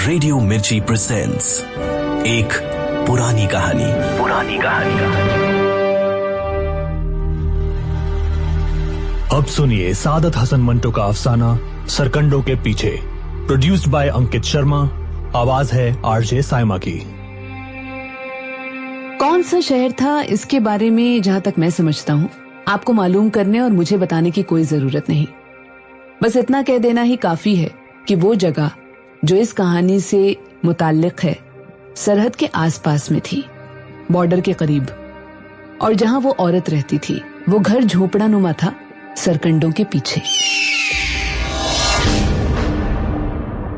Radio मिर्ची presents एक पुरानी कहानी। अब सुनिए सादत हसन मंटो का अफसाना सरकंडों के पीछे, प्रोड्यूस्ड बाय अंकित शर्मा। आवाज है आरजे साइमा की। कौन सा शहर था, इसके बारे में जहाँ तक मैं समझता हूँ आपको मालूम करने और मुझे बताने की कोई जरूरत नहीं। बस इतना कह देना ही काफी है कि वो जगह जो इस कहानी से मुताल्लिक है सरहद के आसपास में थी, बॉर्डर के करीब। और जहाँ वो औरत रहती थी वो घर झोपड़ा नुमा था, सरकंडों के पीछे।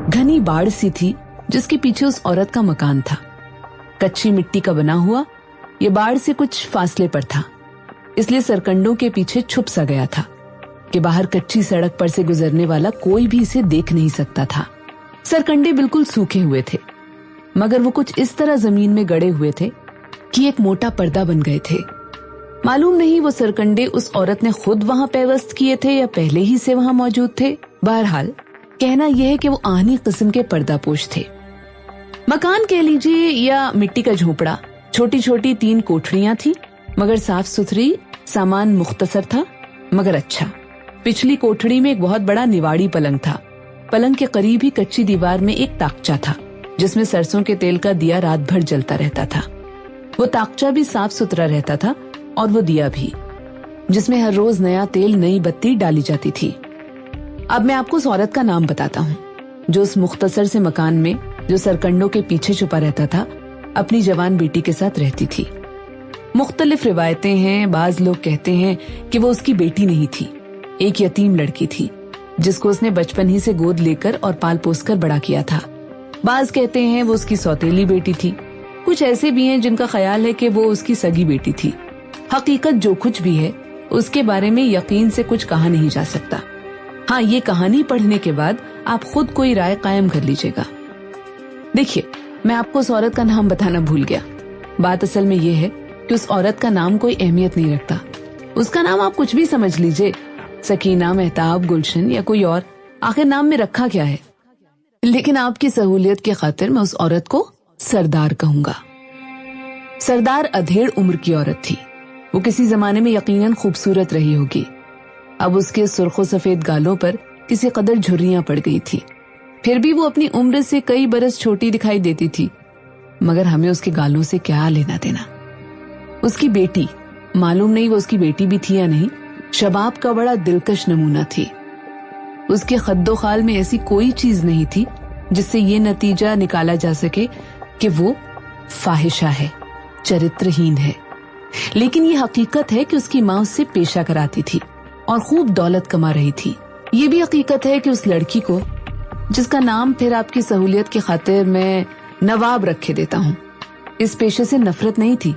घनी बाड़ सी थी जिसके पीछे उस औरत का मकान था। कच्ची मिट्टी का बना हुआ, ये बाड़ से कुछ फासले पर था, इसलिए सरकंडों के पीछे छुप सा गया था कि बाहर कच्ची सड़क पर से गुजरने वाला कोई भी इसे देख नहीं सकता था। सरकंडे बिल्कुल सूखे हुए थे, मगर वो कुछ इस तरह जमीन में गड़े हुए थे कि एक मोटा पर्दा बन गए थे। मालूम नहीं वो सरकंडे उस औरत ने खुद वहां पैवस्त किए थे या पहले ही से वहां मौजूद थे। बहरहाल कहना यह है कि वो आहनी किस्म के पर्दापोश थे। मकान कह लीजिए या मिट्टी का झोपड़ा। छोटी छोटी 3 कोठरियां थी, मगर साफ सुथरी, सामान मुख्तसर था मगर अच्छा। पिछली कोठड़ी में एक बहुत बड़ा निवाड़ी पलंग था। पलंग के करीब ही कच्ची दीवार में एक ताकचा था जिसमें सरसों के तेल का दिया रात भर जलता रहता था। वो ताकचा भी साफ सुथरा रहता था और वो दिया भी, जिसमें हर रोज नया तेल, नई बत्ती डाली जाती थी। अब मैं आपको उस औरत का नाम बताता हूँ जो उस मुख्तसर से मकान में, जो सरकंडों के पीछे छुपा रहता था, अपनी जवान बेटी के साथ रहती थी। मुख्तलिफ रिवायतें हैं। बाज लोग कहते हैं कि वो उसकी बेटी नहीं थी, एक यतीम लड़की थी जिसको उसने बचपन ही से गोद लेकर और पाल पोस कर बड़ा किया था। बाज कहते हैं वो उसकी सौतेली बेटी थी। कुछ ऐसे भी हैं जिनका ख्याल है कि वो उसकी सगी बेटी थी। हकीकत जो कुछ भी है उसके बारे में यकीन से कुछ कहा नहीं जा सकता। हाँ, ये कहानी पढ़ने के बाद आप खुद कोई राय कायम कर लीजिएगा। देखिए, मैं आपको उस औरत का नाम बताना भूल गया। बात असल में ये है कि उस औरत का नाम कोई अहमियत नहीं रखता। उसका नाम आप कुछ भी समझ लीजिए, सकीना, मेहताब, गुलशन या कोई और। आखिर नाम में रखा क्या है? लेकिन आपकी सहूलियत की खातिर मैं उस औरत को सरदार कहूंगा। सरदार अधेड़ उम्र की औरत थी। वो किसी जमाने में यकीनन खूबसूरत रही होगी। अब उसके सुर्खो सफेद गालों पर किसी कदर झुर्रियां पड़ गई थी। फिर भी वो अपनी उम्र से कई बरस छोटी दिखाई देती थी, मगर हमें उसके गालों से क्या लेना देना। उसकी बेटी, मालूम नहीं वो उसकी बेटी भी थी या नहीं, शबाब का बड़ा दिलकश नमूना थी। उसके खद्दो खाल में ऐसी कोई चीज नहीं थी जिससे ये नतीजा निकाला जा सके कि वो फाहिशा है, चरित्रहीन है। लेकिन ये हकीकत है कि उसकी माँ उससे पेशा कराती थी और खूब दौलत कमा रही थी। ये भी हकीकत है कि उस लड़की को, जिसका नाम फिर आपकी सहूलियत की खातिर मैं नवाब रखे देता हूँ, इस पेशे से नफरत नहीं थी।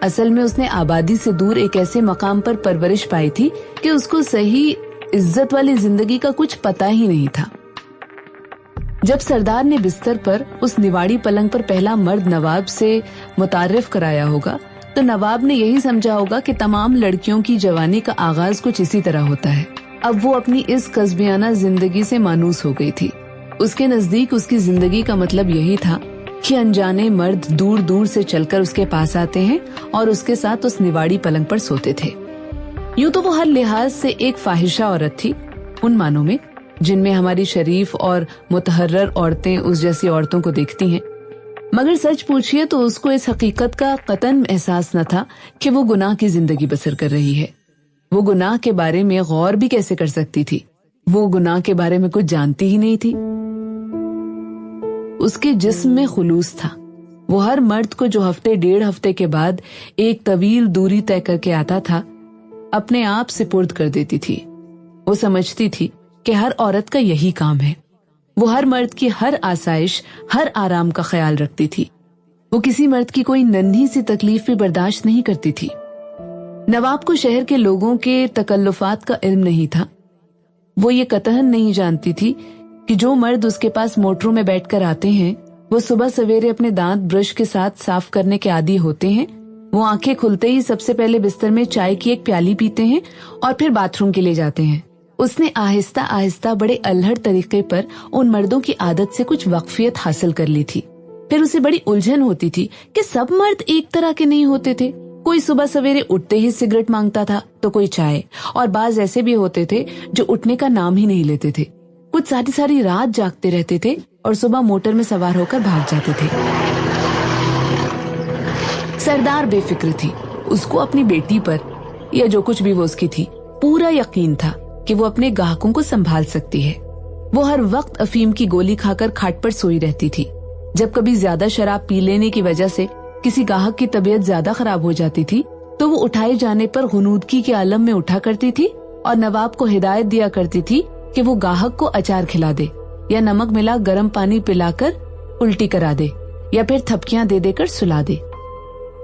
असल में उसने आबादी से दूर एक ऐसे मकाम पर परवरिश पाई थी कि उसको सही इज्जत वाली जिंदगी का कुछ पता ही नहीं था। जब सरदार ने बिस्तर पर उस निवाड़ी पलंग पर पहला मर्द नवाब से मुतारिफ कराया होगा तो नवाब ने यही समझा होगा कि तमाम लड़कियों की जवानी का आगाज कुछ इसी तरह होता है। अब वो अपनी इस कस्बियाना जिंदगी से मानूस हो गई थी। उसके नजदीक उसकी जिंदगी का मतलब यही था कि अनजाने मर्द दूर दूर से चलकर उसके पास आते हैं और उसके साथ उस निवाड़ी पलंग पर सोते थे। यूं तो वो हर लिहाज से एक फाहिशा औरत थी, उन मानों में जिनमें हमारी शरीफ और मुतहर्रर औरतें उस जैसी औरतों को देखती हैं। मगर सच पूछिए तो उसको इस हकीकत का कतन एहसास न था कि वो गुनाह की जिंदगी बसर कर रही है। वो गुनाह के बारे में गौर भी कैसे कर सकती थी? वो गुनाह के बारे में कुछ जानती ही नहीं थी। उसके जिस्म में खुलूस था। वो हर मर्द को जो हफ्ते 1.5 हफ्ते के बाद एक तवील दूरी तय करके आता था, अपने आप सुपुर्द कर देती थी। वो समझती थी कि हर औरत का यही काम है। वो हर मर्द की हर आसाइश, हर आराम का ख्याल रखती थी। वो किसी मर्द की कोई नन्ही सी तकलीफ भी बर्दाश्त नहीं करती थी। नवाब को शहर के लोगों के तकल्लुफात का इल्म नहीं था। वो ये कतहन नहीं जानती थी कि जो मर्द उसके पास मोटरों में बैठकर आते हैं वो सुबह सवेरे अपने दांत ब्रश के साथ साफ करने के आदी होते हैं। वो आंखें खुलते ही सबसे पहले बिस्तर में चाय की एक प्याली पीते हैं और फिर बाथरूम के लिए जाते हैं। उसने आहिस्ता आहिस्ता बड़े अल्हड़ तरीके पर उन मर्दों की आदत से कुछ वाकफियत हासिल कर ली थी। फिर उसे बड़ी उलझन होती थी कि सब मर्द एक तरह के नहीं होते थे। कोई सुबह सवेरे उठते ही सिगरेट मांगता था तो कोई चाय, और बाज ऐसे भी होते थे जो उठने का नाम ही नहीं लेते थे। कुछ सारी सारी रात जागते रहते थे और सुबह मोटर में सवार होकर भाग जाते थे। सरदार बेफिक्र थी। उसको अपनी बेटी पर, या जो कुछ भी वो उसकी थी, पूरा यकीन था कि वो अपने ग्राहकों को संभाल सकती है। वो हर वक्त अफीम की गोली खाकर खाट पर सोई रहती थी। जब कभी ज्यादा शराब पी लेने की वजह से किसी ग्राहक की तबीयत ज्यादा खराब हो जाती थी तो वो उठाए जाने पर गुनूदगी के आलम में उठा करती थी और नवाब को हिदायत दिया करती थी कि वो ग्राहक को अचार खिला दे या नमक मिला गर्म पानी पिलाकर उल्टी करा दे या फिर थपकियां दे देकर सुला दे।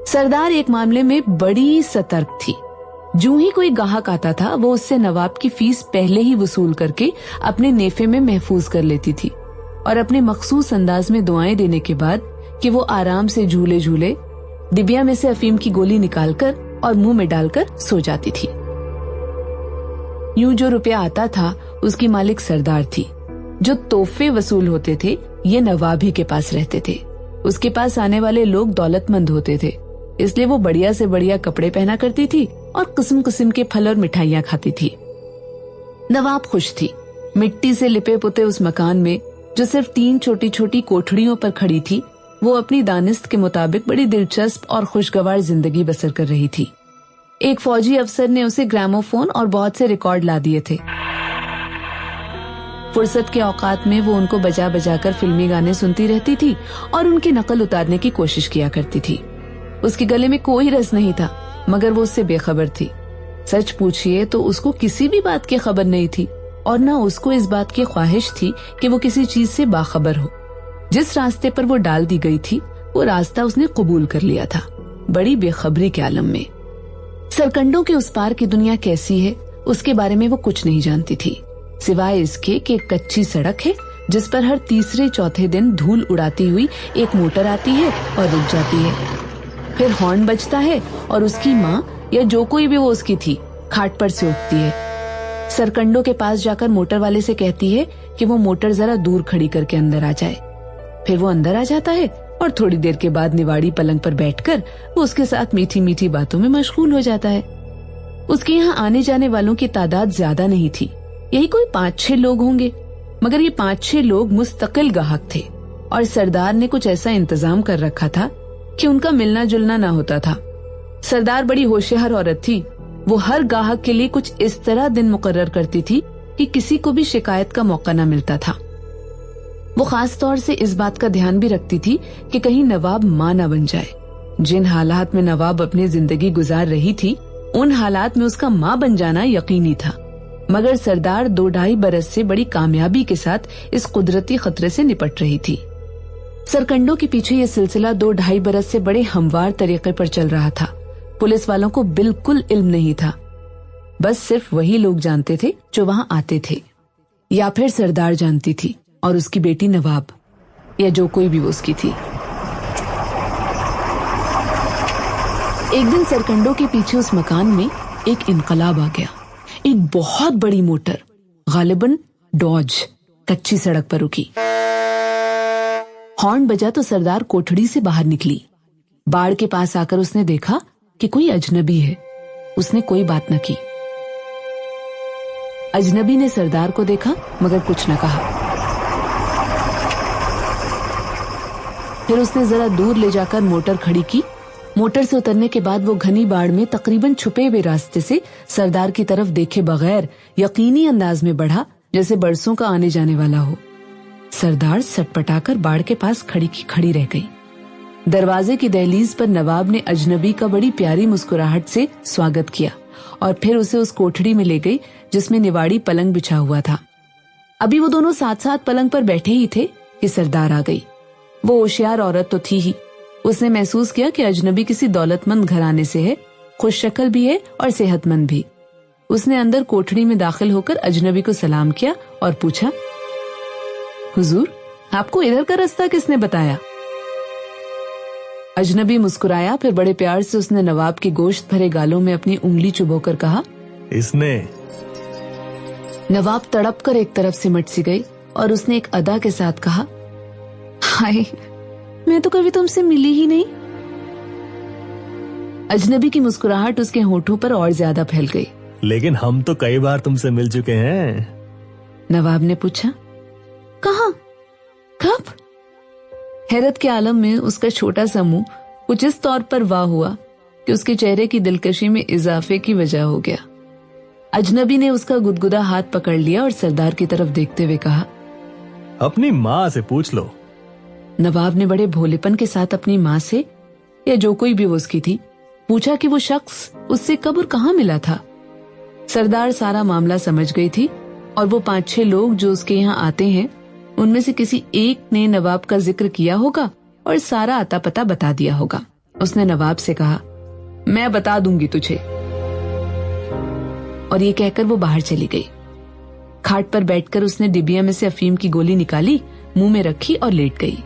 सरदार एक मामले में बड़ी सतर्क थी। जो ही कोई ग्राहक आता था वो उससे नवाब की फीस पहले ही वसूल करके अपने नेफे में महफूज कर लेती थी और अपने मखसूस अंदाज में दुआएं देने के बाद कि वो आराम से झूले झूले डिबिया में से अफीम की गोली निकालकर और मुंह में डालकर सो जाती थी। यूं जो रुपया आता था उसकी मालिक सरदार थी। जो तोहफे वसूल होते थे ये नवाब ही के पास रहते थे। उसके पास आने वाले लोग दौलतमंद होते थे, इसलिए वो बढ़िया से बढ़िया कपड़े पहना करती थी और किस्म किस्म के फल और मिठाइयाँ खाती थी। नवाब खुश थी। मिट्टी से लिपे पुते उस मकान में जो सिर्फ 3 छोटी छोटी कोठड़ियों पर खड़ी थी, वो अपनी दानिस्त के मुताबिक बड़ी दिलचस्प और खुशगवार जिंदगी बसर कर रही थी। एक फौजी अफसर ने उसे ग्रामोफोन और बहुत से रिकॉर्ड ला दिए थे। फुर्सत के औकात में वो उनको बजा बजा कर फिल्मी गाने सुनती रहती थी और उनकी नकल उतारने की कोशिश किया करती थी। उसके गले में कोई रस नहीं था, मगर वो उससे बेखबर थी। सच पूछिए तो उसको किसी भी बात की खबर नहीं थी और न उसको इस बात की ख्वाहिश थी कि वो किसी चीज से बाखबर हो। जिस रास्ते पर वो डाल दी गई थी वो रास्ता उसने कबूल कर लिया था, बड़ी बेखबरी के आलम में। सरकंडों के उस पार की दुनिया कैसी है उसके बारे में वो कुछ नहीं जानती थी, सिवाय इसके कि एक कच्ची सड़क है जिस पर हर तीसरे चौथे दिन धूल उड़ाती हुई एक मोटर आती है और रुक जाती है। फिर हॉर्न बजता है और उसकी माँ या जो कोई भी वो उसकी थी खाट पर से उठती है। सरकंडों के पास जाकर मोटर वाले से कहती है कि वो मोटर जरा दूर खड़ी करके अंदर आ जाए। फिर वो अंदर आ जाता है और थोड़ी देर के बाद निवाड़ी पलंग पर बैठकर वो उसके साथ मीठी मीठी बातों में मशगूल हो जाता है। उसके यहाँ आने जाने वालों की तादाद ज्यादा नहीं थी, यही कोई 5-6 लोग होंगे, मगर ये 5-6 लोग मुस्तकिल ग्राहक थे और सरदार ने कुछ ऐसा इंतजाम कर रखा था कि उनका मिलना जुलना ना होता था। सरदार बड़ी होशियार औरत थी। वो हर ग्राहक के लिए कुछ इस तरह दिन मुकर्रर करती थी कि किसी को भी शिकायत का मौका न मिलता था। वो खास तौर से इस बात का ध्यान भी रखती थी कि कहीं नवाब मां न बन जाए। जिन हालात में नवाब अपनी जिंदगी गुजार रही थी उन हालात में उसका मां बन जाना यकीनी था, मगर सरदार 2-2.5 बरस से बड़ी कामयाबी के साथ इस कुदरती खतरे से निपट रही थी। सरकंडों के पीछे ये सिलसिला 2-2.5 बरस से बड़े हमवार तरीके पर चल रहा था। पुलिस वालों को बिल्कुल इल्म नहीं था, बस सिर्फ वही लोग जानते थे जो वहां आते थे, या फिर सरदार जानती थी और उसकी बेटी नवाब, या जो कोई भी उसकी थी। एक दिन सरकंडों के पीछे उस मकान में एक इनकलाब आ गया। एक बहुत बड़ी मोटर, गालिबन डॉज, कच्ची सड़क पर रुकी। हॉर्न बजा तो सरदार कोठड़ी से बाहर निकली। बाड़ के पास आकर उसने देखा कि कोई अजनबी है। उसने कोई बात न की। अजनबी ने सरदार को देखा मगर कुछ न कहा। फिर उसने जरा दूर ले जाकर मोटर खड़ी की। मोटर से उतरने के बाद वो घनी बाड़ में तकरीबन छुपे हुए रास्ते से सरदार की तरफ देखे बगैर यकीनी अंदाज में बढ़ा जैसे बरसों का आने जाने वाला हो। सरदार सटपटाकर बाड़ के पास खड़ी की खड़ी रह गई। दरवाजे की दहलीज पर नवाब ने अजनबी का बड़ी प्यारी मुस्कुराहट से स्वागत किया और फिर उसे उस कोठड़ी में ले गई जिसमें निवाड़ी पलंग बिछा हुआ था। अभी वो दोनों साथ साथ पलंग पर बैठे ही थे कि सरदार आ गई। वो होशियार औरत तो थी ही। उसने महसूस किया कि अजनबी किसी दौलतमंद घराने से है, खुश शक्ल भी है और सेहतमंद भी। उसने अंदर कोठड़ी में दाखिल होकर अजनबी को सलाम किया और पूछा, हुजूर, आपको इधर का रास्ता किसने बताया? अजनबी मुस्कुराया, फिर बड़े प्यार से उसने नवाब के गोश्त भरे गालों में अपनी उंगली चुभोकर कहा, इसने। नवाब तड़प कर एक तरफ सिमट सी गई और उसने एक अदा के साथ कहा, हाय, मैं तो कभी तुमसे मिली ही नहीं। अजनबी की मुस्कुराहट उसके होठों पर और ज्यादा फैल गई। लेकिन हम तो कई बार तुमसे मिल चुके हैं। नवाब ने पूछा, कहाँ, कब? हैरत के आलम में उसका छोटा सा मुंह कुछ इस तौर पर वाह हुआ कि उसके चेहरे की दिलकशी में इजाफे की वजह हो गया। अजनबी ने उसका गुदगुदा हाथ पकड़ लिया और सरदार की तरफ देखते हुए कहा, अपनी माँ से पूछ लो। नवाब ने बड़े भोलेपन के साथ अपनी माँ से, या जो कोई भी वो उसकी थी, पूछा कि वो शख्स उससे कब और कहाँ मिला था। सरदार सारा मामला समझ गई थी और वो 5-6 लोग जो उसके यहाँ आते हैं उनमें से किसी एक ने नवाब का जिक्र किया होगा और सारा आता पता बता दिया होगा। उसने नवाब से कहा, मैं बता दूंगी तुझे। और ये कहकर वो बाहर चली गई। खाट पर बैठकर उसने डिबिया में से अफीम की गोली निकाली, मुंह में रखी और लेट गई।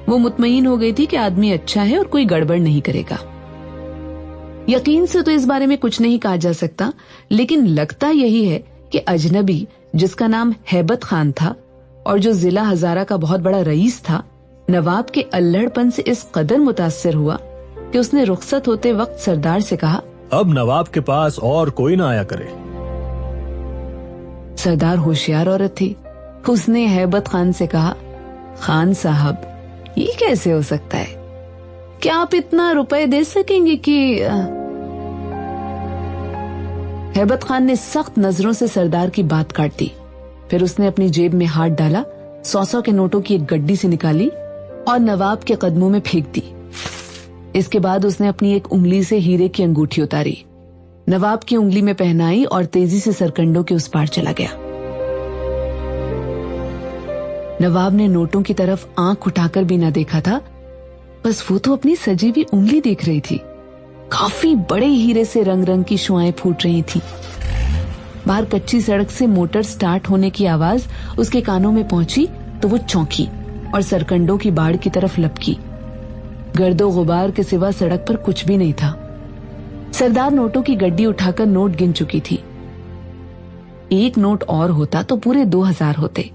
वो मुतमईन हो गई थी कि आदमी अच्छा है और कोई गड़बड़ नहीं करेगा। यकीन से तो इस बारे में कुछ नहीं कहा जा सकता, लेकिन लगता यही है कि अजनबी, जिसका नाम हैबत खान था और जो जिला हजारा का बहुत बड़ा रईस था, नवाब के अल्हड़पन से इस कदर मुतासिर हुआ कि उसने रुखसत होते वक्त सरदार से कहा, अब नवाब के पास और कोई ना आया करे। सरदार होशियार औरत थी। उसने हैबत खान से कहा, खान साहब, ये कैसे हो सकता है? क्या आप इतना रुपए दे सकेंगे कि? हैबत खान ने सख्त नजरों से सरदार की बात काट दी। फिर उसने अपनी जेब में हाथ डाला, 100 के नोटों की एक गड्डी से निकाली और नवाब के कदमों में फेंक दी। इसके बाद उसने अपनी एक उंगली से हीरे की अंगूठी उतारी, नवाब की उंगली में पहनाई और तेजी से सरकंडों के उस पार चला गया। नवाब ने नोटों की तरफ आंख उठाकर भी न देखा था, बस वो तो अपनी सजी हुई उंगली देख रही थी। काफी बड़े हीरे से रंग रंग की शुआएं फूट रही थी। बाहर कच्ची सड़क से मोटर स्टार्ट होने की आवाज उसके कानों में पहुंची तो वो चौंकी और सरकंडों की बाढ़ की तरफ लपकी। गर्दो गुबार के सिवा सड़क पर कुछ भी नहीं था। सरदार नोटों की गड्डी उठाकर नोट गिन चुकी थी। एक नोट और होता तो पूरे 2000 होते।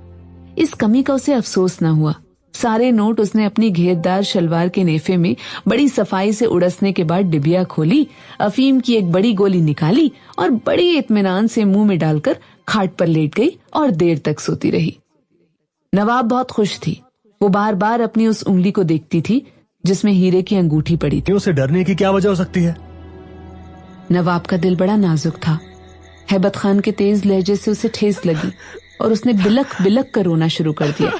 इस कमी का उसे अफसोस न हुआ। सारे नोट उसने अपनी घेरदार शलवार के नेफे में बड़ी सफाई से उड़सने के बाद डिबिया खोली, अफीम की एक बड़ी गोली निकाली और बड़े इत्मीनान से मुंह में डालकर खाट पर लेट गई और देर तक सोती रही। नवाब बहुत खुश थी। वो बार बार अपनी उस उंगली को देखती थी जिसमें हीरे की अंगूठी पड़ी थी। उसे डरने की क्या वजह हो सकती है? नवाब का दिल बड़ा नाजुक था। हैबत खान के तेज लहजे से उसे ठेस लगी और उसने बिलक बिलक कर रोना शुरू कर दिया।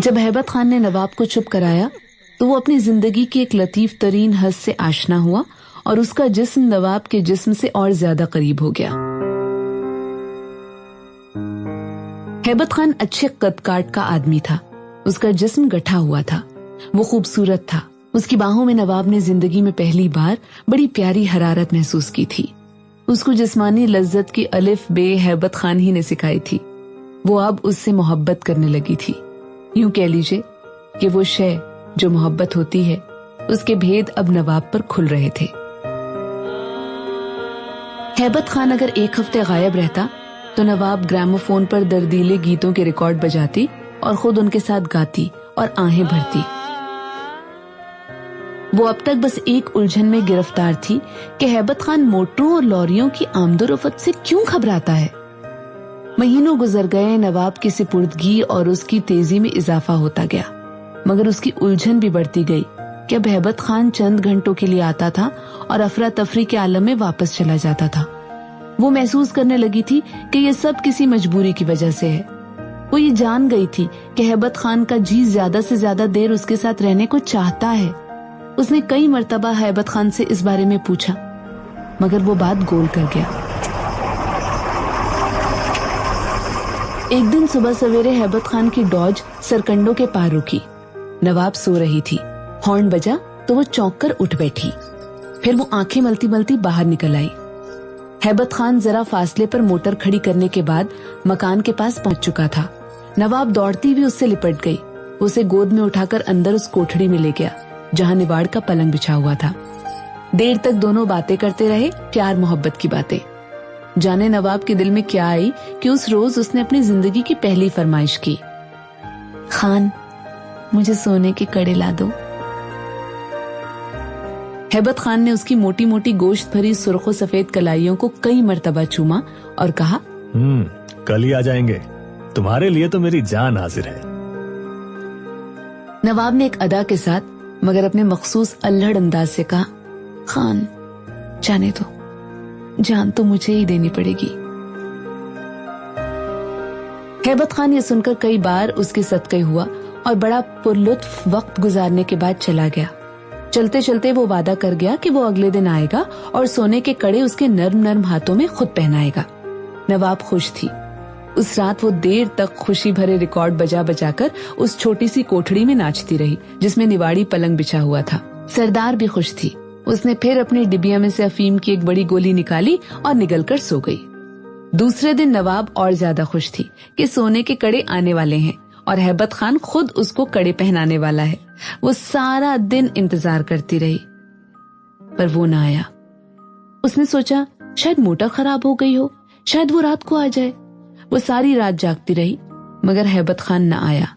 जब हैबत खान ने नवाब को चुप कराया तो वो अपनी जिंदगी की एक लतीफ तरीन हस से आशना हुआ और उसका जिस्म नवाब के जिस्म से और ज्यादा करीब हो गया। हैबत खान अच्छे कद काट का आदमी था। उसका जिस्म गठा हुआ था। वो खूबसूरत था। उसकी बाहों में नवाब ने जिंदगी में पहली बार बड़ी प्यारी हरारत महसूस की थी। उसको जिस्मानी लज्जत की अलिफ बे हैबत खान ही ने सिखाई थी। वो अब उससे मोहब्बत करने लगी थी। यूं कह लीजिए कि वो शय जो मोहब्बत होती है उसके भेद अब नवाब पर खुल रहे थे। हैबत खान अगर एक हफ्ते गायब रहता तो नवाब ग्रामोफोन पर दर्दीले गीतों के रिकॉर्ड बजाती और खुद उनके साथ गाती और आहें भरती। वो अब तक बस एक उलझन में गिरफ्तार थी कि हैबत खान मोटरों और लॉरियों की आमदोरफ्त से क्यों घबराता है। महीनों गुजर गए। नवाब की सिपुर्दगी और उसकी तेजी में इजाफा होता गया, मगर उसकी उलझन भी बढ़ती गई कि अब हैबत खान चंद घंटों के लिए आता था और अफरा तफरी के आलम में वापस चला जाता था। वो महसूस करने लगी थी कि ये सब किसी मजबूरी की वजह से है। वो ये जान गई थी कि हैबत खान का जी ज्यादा से ज्यादा देर उसके साथ रहने को चाहता है। उसने कई मर्तबा हैबत खान से इस बारे में पूछा, मगर वो बात गोल कर गया। एक दिन सुबह सवेरे हैबत खान की डॉज सरकंडों के पार रुकी। नवाब सो रही थी। हॉर्न बजा तो वो चौंक कर उठ बैठी। फिर वो आंखें मलती मलती बाहर निकल आई। हैबत खान जरा फासले पर मोटर खड़ी करने के बाद मकान के पास पहुंच चुका था। नवाब दौड़ती हुई उससे लिपट गई। उसे गोद में उठाकर अंदर उस कोठड़ी में ले गया जहां निवाड़ का पलंग बिछा हुआ था। देर तक दोनों बातें करते रहे, प्यार मोहब्बत की बातें। जाने नवाब के दिल में क्या आई कि उस रोज उसने अपनी जिंदगी की पहली फरमाइश की, खान मुझे सोने के कड़े ला दो। हैबत खान ने उसकी मोटी मोटी गोश्त भरी सुर्ख सफेद कलाइयों को कई मर्तबा चूमा और कहा, कल ही आ जाएंगे, तुम्हारे लिए तो मेरी जान हाजिर है। नवाब ने एक अदा के साथ मगर अपने मखसूस अल्हड़ अंदाज से कहा, खान जाने दो, जान तो मुझे ही देनी पड़ेगी। हैबत खान ये सुनकर कई बार उसके सदक़े हुआ और बड़ा पुरलुत्फ वक्त गुजारने के बाद चला गया। चलते चलते वो वादा कर गया कि वो अगले दिन आएगा और सोने के कड़े उसके नर्म नर्म हाथों में खुद पहनाएगा। नवाब खुश थी। उस रात वो देर तक खुशी भरे रिकॉर्ड बजा बजा कर उस छोटी सी कोठड़ी में नाचती रही जिसमें निवाड़ी पलंग बिछा हुआ था। सरदार भी खुश थी। उसने फिर अपनी डिबिया में से अफीम की एक बड़ी गोली निकाली और निगलकर सो गई। दूसरे दिन नवाब और ज्यादा खुश थी कि सोने के कड़े आने वाले हैं और हैबत खान खुद उसको कड़े पहनाने वाला है। वो सारा दिन इंतजार करती रही पर वो ना आया। उसने सोचा शायद मोटर खराब हो गई हो, शायद वो रात को आ जाए। वो सारी रात जागती रही मगर हैबत खान न आया।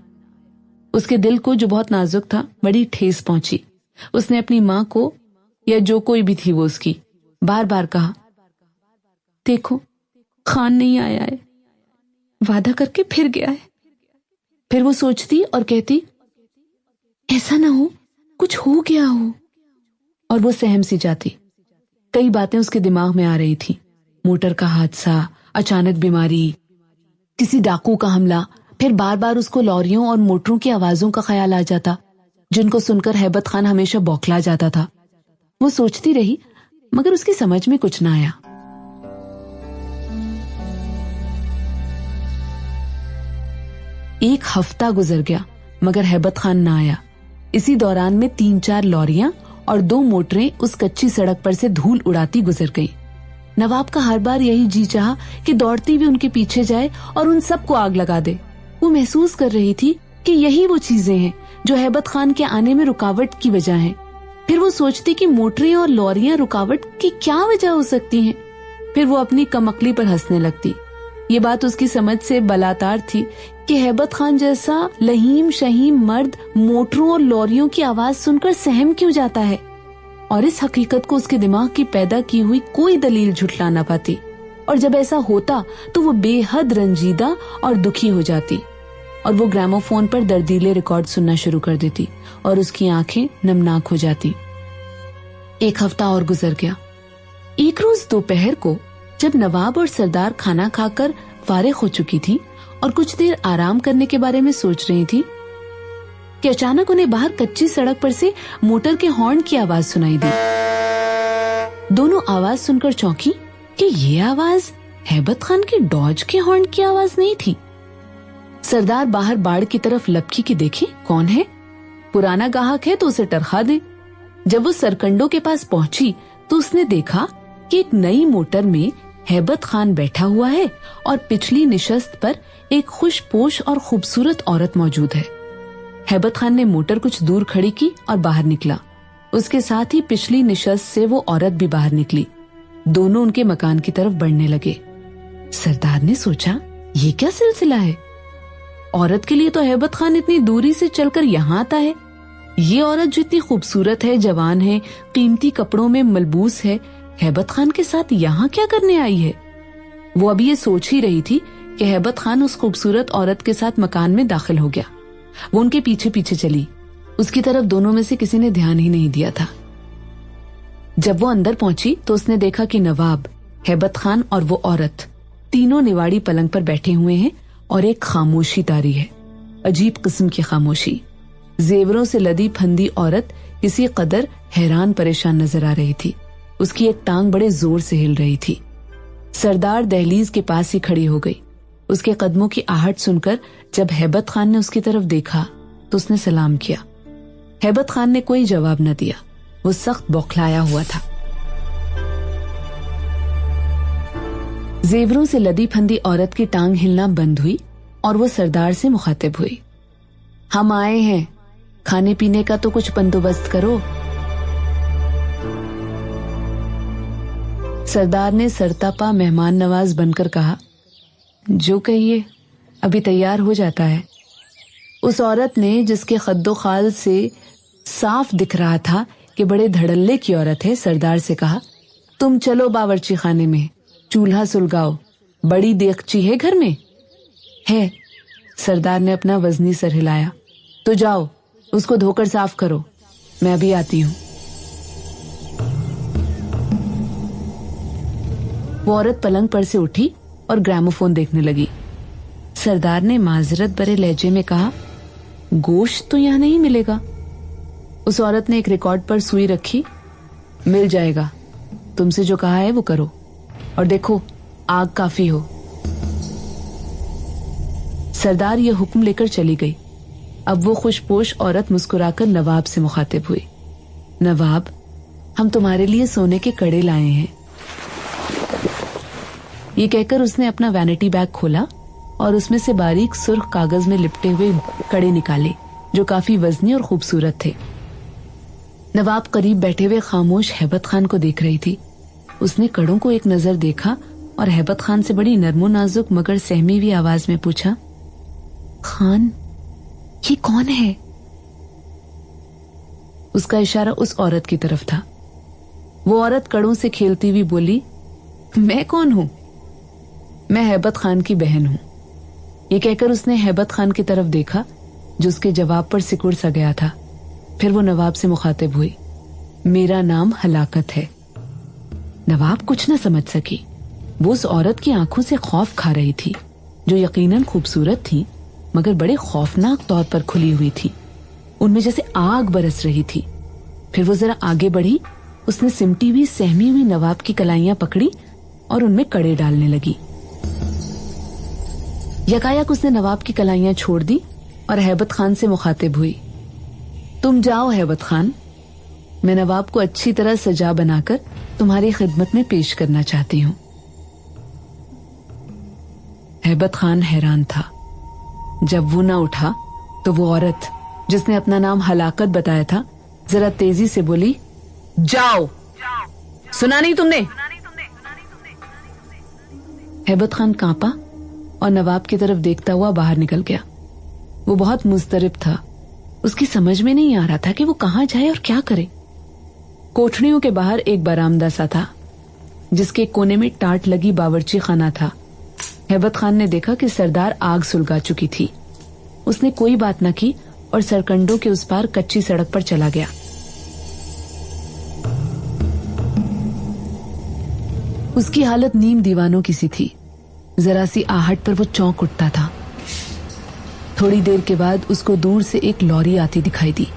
उसके दिल को जो बहुत नाजुक था बड़ी ठेस पहुंची। उसने अपनी माँ को या जो कोई भी थी वो उसकी बार बार कहा, देखो खान नहीं आया है, वादा करके फिर गया है। फिर वो सोचती और कहती, ऐसा ना हो कुछ हो गया हो, और वो सहम सी जाती। कई बातें उसके दिमाग में आ रही थी, मोटर का हादसा, अचानक बीमारी, किसी डाकू का हमला। फिर बार बार उसको लॉरियों और मोटरों की आवाजों का ख्याल आ जाता जिनको सुनकर हैबत खान हमेशा बौखला जाता था। वो सोचती रही मगर उसकी समझ में कुछ ना आया। एक हफ्ता गुजर गया मगर हैबत खान ना आया। इसी दौरान में 3-4 लॉरियां और 2 मोटरें उस कच्ची सड़क पर से धूल उड़ाती गुजर गईं। नवाब का हर बार यही जी चाहा कि दौड़ती हुई उनके पीछे जाए और उन सबको आग लगा दे। वो महसूस कर रही थी कि यही वो चीजें हैं जो हैबत खान के आने में रुकावट की वजह हैं। फिर वो सोचती कि मोटरें और लॉरियां रुकावट की क्या वजह हो सकती हैं। फिर वो अपनी कमकली पर हंसने लगती। ये बात उसकी समझ से बलातार थी कि हैबत खान जैसा लहीम शहीम मर्द मोटरों और लॉरियों की आवाज सुनकर सहम क्यों जाता है, और इस हकीकत को उसके दिमाग की पैदा की हुई कोई दलील झुठला ना पाती। और जब ऐसा होता तो वो बेहद रंजीदा और दुखी हो जाती और वो ग्रामोफोन पर दर्दीले रिकॉर्ड सुनना शुरू कर देती और उसकी आंखें नमनाक हो जाती। एक हफ्ता और गुजर गया। एक रोज दोपहर को जब नवाब और सरदार खाना खाकर फारिग हो चुकी थी और कुछ देर आराम करने के बारे में सोच रही थी कि अचानक उन्हें बाहर कच्ची सड़क पर से मोटर के हॉर्न की आवाज सुनाई दी। दोनों आवाज सुनकर चौंकी कि ये आवाज हैबत खान के डॉज के हॉर्न की आवाज नहीं थी। सरदार बाहर बाड़ की तरफ लपकी कि देखे कौन है, पुराना गाहक है तो उसे टरखा दे। जब वो सरकंडों के पास पहुंची तो उसने देखा कि एक नई मोटर में हैबत खान बैठा हुआ है और पिछली निशस्त पर एक खुशपोश और खूबसूरत औरत मौजूद है। हैबत खान ने मोटर कुछ दूर खड़ी की और बाहर निकला। उसके साथ ही पिछली निशस्त से वो औरत भी बाहर निकली। दोनों उनके मकान की तरफ बढ़ने लगे। सरदार ने सोचा ये क्या सिलसिला है, औरत के लिए तो हैबत खान इतनी दूरी से चलकर यहाँ आता है। ये औरत जो इतनी खूबसूरत है, जवान है, कीमती कपड़ों में मलबूस है, हैबत खान के साथ यहाँ क्या करने आई है। वो अभी ये सोच ही रही थी कि हैबत खान उस खूबसूरत औरत के साथ मकान में दाखिल हो गया। वो उनके पीछे पीछे चली। उसकी तरफ दोनों में से किसी ने ध्यान ही नहीं दिया था। जब वो अंदर पहुंची तो उसने देखा कि नवाब, हैबत खान और वो औरत तीनों निवाड़ी पलंग पर बैठे हुए हैं और एक खामोशी तारी है, अजीब किस्म की खामोशी। जेवरों से लदी फंदी औरत किसी कदर हैरान परेशान नजर आ रही थी। उसकी एक टांग बड़े जोर से हिल रही थी। सरदार दहलीज के पास ही खड़ी हो गई। उसके कदमों की आहट सुनकर जब हैबत खान ने उसकी तरफ देखा तो उसने सलाम किया। हैबत खान ने कोई जवाब न दिया। वो सख्त बौखलाया हुआ था। जेवरों से लदी फंदी औरत की टांग हिलना बंद हुई और वो सरदार से मुखातिब हुई। हम आए हैं, खाने पीने का तो कुछ बंदोबस्त करो। सरदार ने सरतापा मेहमान नवाज बनकर कहा, जो कहिए, अभी तैयार हो जाता है। उस औरत ने, जिसके खद्दो खाल से साफ दिख रहा था कि बड़े धड़ल्ले की औरत है, सरदार से कहा, तुम चलो बावर्ची खाने में, चूल्हा सुलगाओ, बड़ी देगची है घर में? है। सरदार ने अपना वजनी सर हिलाया। तो जाओ, उसको धोकर साफ करो, मैं अभी आती हूं। वो औरत पलंग पर से उठी और ग्रामोफोन देखने लगी। सरदार ने माजरत भरे लहजे में कहा, गोश्त तो यहां नहीं मिलेगा। उस औरत ने एक रिकॉर्ड पर सुई रखी। मिल जाएगा, तुमसे जो कहा है वो करो, और देखो आग काफी हो। सरदार ये हुक्म लेकर चली गई। अब वो खुशपोश औरत मुस्कुराकर नवाब से मुखातिब हुई। नवाब, हम तुम्हारे लिए सोने के कड़े लाए हैं। ये कहकर उसने अपना वैनिटी बैग खोला और उसमें से बारीक सुर्ख कागज में लिपटे हुए कड़े निकाले, जो काफी वजनी और खूबसूरत थे। नवाब करीब बैठे हुए खामोश हैबत खान को देख रही थी। उसने कड़ों को एक नजर देखा और हैबत खान से बड़ी नर्मो नाजुक मगर सहमी हुई आवाज में पूछा, खान, ये कौन है? उसका इशारा उस औरत की तरफ था। वो औरत कड़ों से खेलती हुई बोली, मैं कौन हूं? मैं हैबत खान की बहन हूं। ये कहकर उसने हैबत खान की तरफ देखा, जो उसके जवाब पर सिकुड़ सा गया था। फिर वो नवाब से मुखातिब हुई, मेरा नाम हलाकत है। नवाब कुछ न समझ सकी। वो उस औरत की आंखों से खौफ खा रही थी, जो यकीनन खूबसूरत थी मगर बड़े खौफनाक तौर पर खुली हुई थी। उनमें जैसे आग बरस रही थी। फिर वो जरा आगे बढ़ी। उसने सिमटी हुई सहमी हुई नवाब की कलाइयां पकड़ी और उनमें कड़े डालने लगी। यकायक उसने नवाब की कलाइयां छोड़ दी और हैबत खान से मुखातिब हुई, तुम जाओ हैबत खान, मैं नवाब को अच्छी तरह सजा बनाकर तुम्हारी खिदमत में पेश करना चाहती हूं। हैबत खान हैरान था। जब वो ना उठा तो वो औरत, जिसने अपना नाम हलाकत बताया था, जरा तेजी से बोली, जाओ, सुना नहीं तुमने? हैबत खान कांपा और नवाब की तरफ देखता हुआ बाहर निकल गया। वो बहुत मुस्तरिब था। उसकी समझ में नहीं आ रहा था कि वो कहां जाए और क्या करे। कोठरियों के बाहर एक बरामदा सा था, जिसके कोने में टाट लगी बावर्ची खाना था। हैबत खान ने देखा कि सरदार आग सुलगा चुकी थी। उसने कोई बात न की और सरकंडों के उस पार कच्ची सड़क पर चला गया। उसकी हालत नीम दीवानों की सी थी। जरा सी आहट पर वो चौंक उठता था। थोड़ी देर के बाद उसको दूर से एक लॉरी आती दिखाई दी।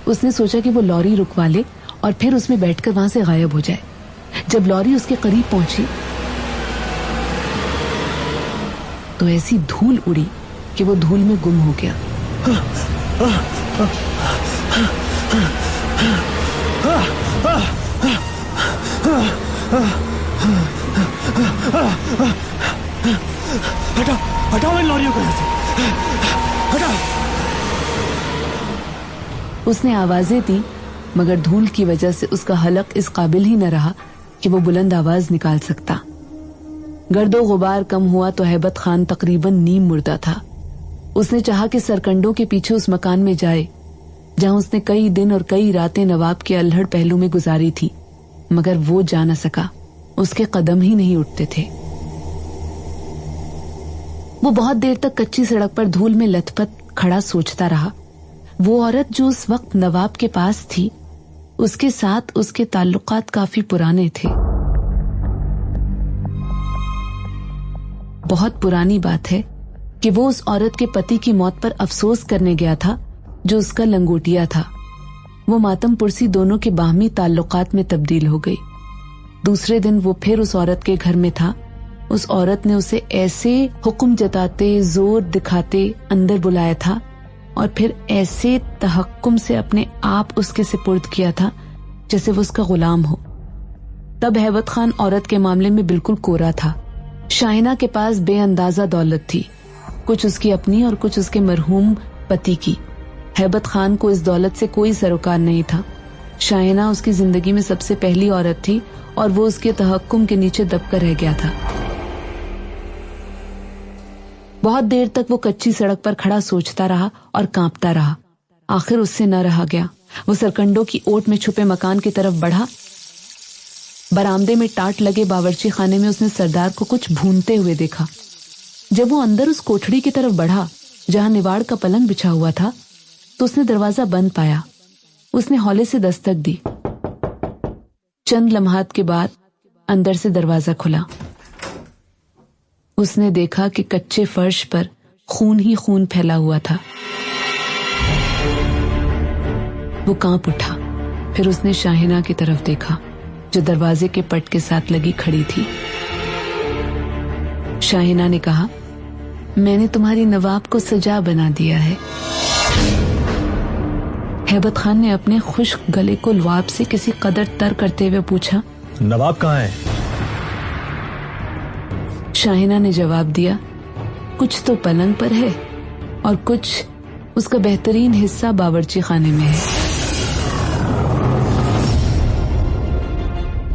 उसने सोचा कि वो लॉरी रुकवा ले और फिर उसमें बैठकर वहां से गायब हो जाए। जब लॉरी उसके करीब पहुंची तो ऐसी धूल उड़ी कि वो धूल में गुम हो गया। हटाओ, हटाओ इन लॉरियों को यहाँ से, हटाओ। उसने आवाजें दी मगर धूल की वजह से उसका हलक इस काबिल ही न रहा कि वो बुलंद आवाज निकाल सकता। गर्दो गुबार कम हुआ तो हैबत खान तकरीबन नीम मुर्दा था। उसने चाहा कि सरकंडों के पीछे उस मकान में जाए जहां उसने कई दिन और कई रातें नवाब के अल्हड़ पहलू में गुजारी थी, मगर वो जा न सका। उसके कदम ही नहीं उठते थे। वो बहुत देर तक कच्ची सड़क पर धूल में लथपथ खड़ा सोचता रहा। वो औरत जो उस वक्त नवाब के पास थी, उसके साथ उसके ताल्लुकात काफी पुराने थे। बहुत पुरानी बात है कि वो उस औरत के पति की मौत पर अफसोस करने गया था जो उसका लंगोटिया था। वो मातम पुरसी दोनों के बाहमी ताल्लुकात में तब्दील हो गई। दूसरे दिन वो फिर उस औरत के घर में था। उस औरत ने उसे ऐसे हुक्म जताते, जोर दिखाते अंदर बुलाया था और फिर ऐसे तहक्कुम से अपने आप उसके सुपुर्द किया था जैसे वो उसका गुलाम हो। तब हैबत खान औरत के मामले में बिल्कुल कोरा था। शाहिना के पास बेअंदाजा दौलत थी, कुछ उसकी अपनी और कुछ उसके मरहूम पति की। हैबत खान को इस दौलत से कोई सरोकार नहीं था। शाहिना उसकी जिंदगी में सबसे पहली औरत थी और वो उसके तहक्कुम के नीचे दबकर रह गया था। बहुत देर तक वो कच्ची सड़क पर खड़ा सोचता रहा और कांपता रहा। आखिर उससे न रहा गया। वो सरकंडों की ओट में छुपे मकान की तरफ बढ़ा। बरामदे में टाट लगे बावर्ची खाने में उसने सरदार को कुछ भूनते हुए देखा। जब वो अंदर उस कोठड़ी की तरफ बढ़ा जहां निवाड़ का पलंग बिछा हुआ था, तो उसने दरवाजा बंद पाया। उसने हौले से दस्तक दी। चंद लम्हात के बाद अंदर से दरवाजा खुला। उसने देखा कि कच्चे फर्श पर खून ही खून फैला हुआ था। वो कांप उठा। फिर उसने शाहिना की तरफ देखा जो दरवाजे के पट के साथ लगी खड़ी थी। शाहिना ने कहा, मैंने तुम्हारी नवाब को सजा बना दिया है। हैबत खान ने अपने खुश्क गले को लुआब से किसी कदर तर करते हुए पूछा, नवाब कहाँ है? शाहिना ने जवाब दिया, कुछ तो पलंग पर है और कुछ उसका बेहतरीन हिस्सा बावर्ची खाने में है।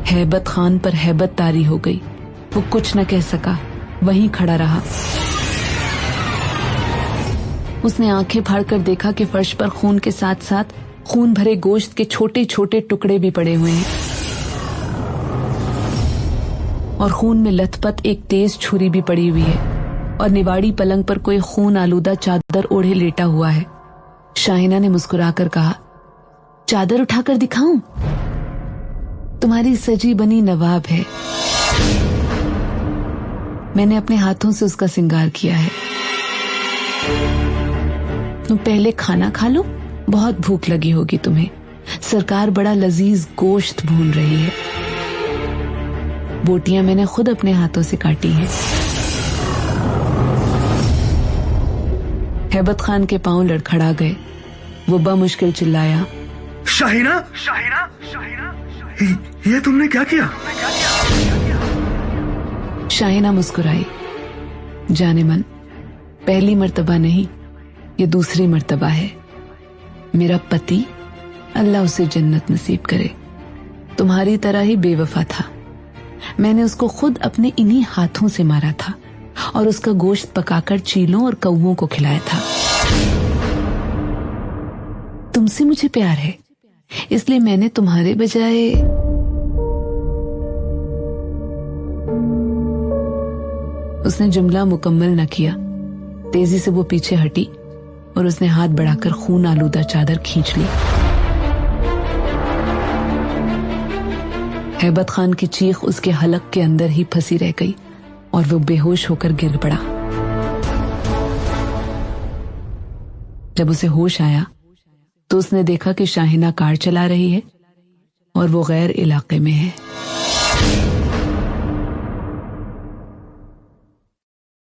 हैबत खान पर हैबत तारी हो गई। वो कुछ न कह सका, वहीं खड़ा रहा। उसने आंखें फाड़कर देखा कि फर्श पर खून के साथ साथ खून भरे गोश्त के छोटे छोटे टुकड़े भी पड़े हुए हैं और खून में लथपथ एक तेज छुरी भी पड़ी हुई है और निवाड़ी पलंग पर कोई खून आलूदा चादर ओढ़े लेटा हुआ है। शाहिना ने मुस्कुराकर कहा, चादर उठाकर दिखाऊं? तुम्हारी सजी बनी नवाब है। मैंने अपने हाथों से उसका श्रृंगार किया है। तुम पहले खाना खा लो, बहुत भूख लगी होगी तुम्हें। सरकार बड़ा लजीज गोश्त भून रही है। बोटियां मैंने खुद अपने हाथों से काटी हैं। हैबत खान के पांव लड़खड़ा गए। वो बमुश्किल चिल्लाया, शाहिना, शाहिना, शाहिना, ये तुमने क्या किया? शाहिना मुस्कुराई। जाने मन, पहली मर्तबा नहीं, ये दूसरी मर्तबा है। मेरा पति, अल्लाह उसे जन्नत नसीब करे, तुम्हारी तरह ही बेवफा था। मैंने उसको खुद अपने इन्हीं हाथों से मारा था और उसका गोश्त पकाकर चीलों और कौवों को खिलाया था। तुमसे मुझे प्यार है, इसलिए मैंने तुम्हारे बजाय उसने जुमला मुकम्मल न किया। तेजी से वो पीछे हटी और उसने हाथ बढ़ाकर खून आलूदा चादर खींच ली। हैबत खान की चीख उसके हलक के अंदर ही फंसी रह गई और वो बेहोश होकर गिर पड़ा। जब उसे होश आया तो उसने देखा कि शाहिना कार चला रही है और वो गैर इलाके में है।